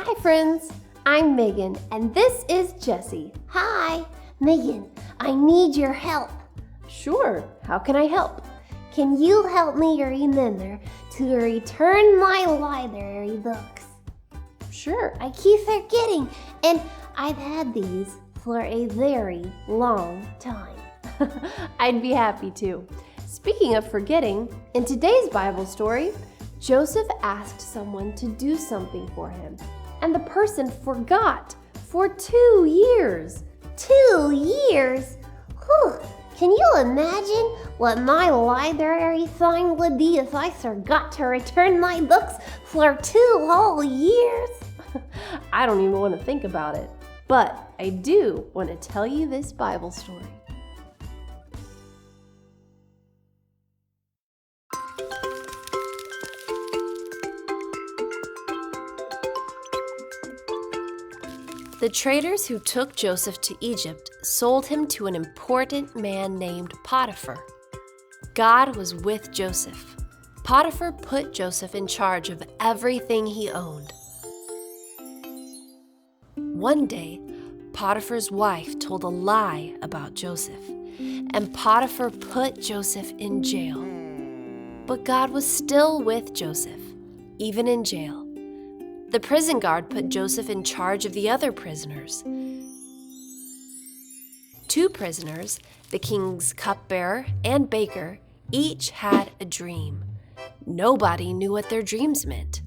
Hi friends, I'm Megan and this is Jessie. Hi, Megan, I need your help. Sure, how can I help? Can you help me remember to return my library books? Sure. I keep forgetting, and I've had these for a very long time. I'd be happy to. Speaking of forgetting, in today's Bible story, Joseph asked someone to do something for him, and the person forgot for 2 years. 2 years? Whew. Can you imagine what my library fine would be if I forgot to return my books for 2 whole years? I don't even want to think about it, but I do want to tell you this Bible story. The traders who took Joseph to Egypt sold him to an important man named Potiphar. God was with Joseph. Potiphar put Joseph in charge of everything he owned. One day, Potiphar's wife told a lie about Joseph, and Potiphar put Joseph in jail. But God was still with Joseph, even in jail. The prison guard put Joseph in charge of the other prisoners. 2 prisoners, the king's cupbearer and baker, each had a dream. Nobody knew what their dreams meant.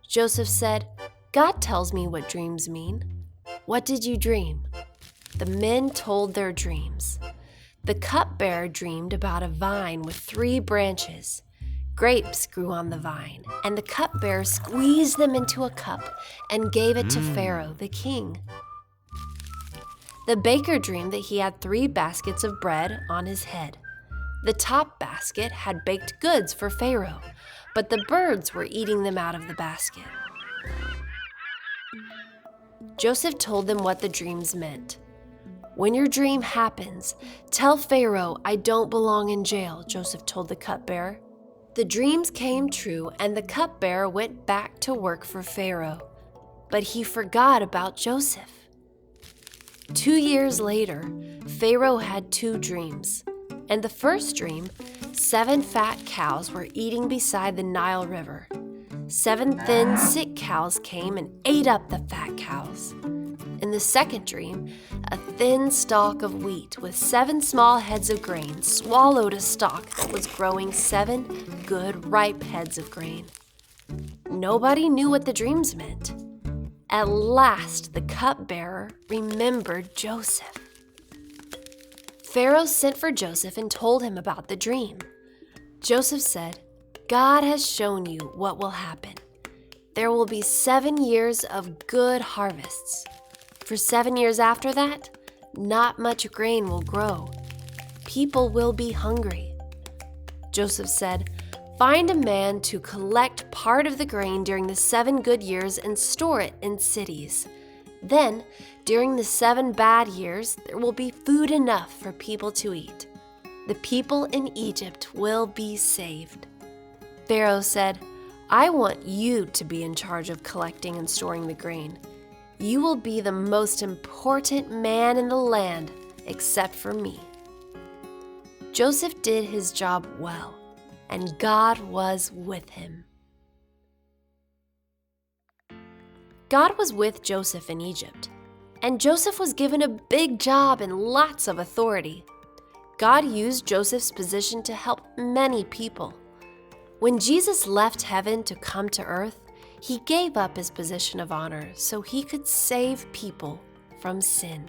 Joseph said, "God tells me what dreams mean." "What did you dream?" The men told their dreams. The cupbearer dreamed about a vine with 3 branches. Grapes grew on the vine, and the cupbearer squeezed them into a cup and gave it to Pharaoh, the king. The baker dreamed that he had 3 baskets of bread on his head. The top basket had baked goods for Pharaoh, but the birds were eating them out of the basket. Joseph told them what the dreams meant. "When your dream happens, tell Pharaoh I don't belong in jail," Joseph told the cupbearer. The dreams came true, and the cupbearer went back to work for Pharaoh. But he forgot about Joseph. 2 years later, Pharaoh had 2 dreams. In the first dream, 7 fat cows were eating beside the Nile River. 7 thin, sick cows came and ate up the fat cows. In the second dream, a thin stalk of wheat with 7 small heads of grain swallowed a stalk that was growing 7 good, ripe heads of grain. Nobody knew what the dreams meant. At last, the cupbearer remembered Joseph. Pharaoh sent for Joseph and told him about the dream. Joseph said, "God has shown you what will happen. There will be 7 years of good harvests. For 7 years after that, not much grain will grow. People will be hungry." Joseph said, "Find a man to collect part of the grain during the 7 good years and store it in cities. Then, during the 7 bad years, there will be food enough for people to eat. The people in Egypt will be saved." Pharaoh said, "I want you to be in charge of collecting and storing the grain. You will be the most important man in the land, except for me." Joseph did his job well, and God was with him. God was with Joseph in Egypt, and Joseph was given a big job and lots of authority. God used Joseph's position to help many people. When Jesus left heaven to come to earth, he gave up his position of honor so he could save people from sin.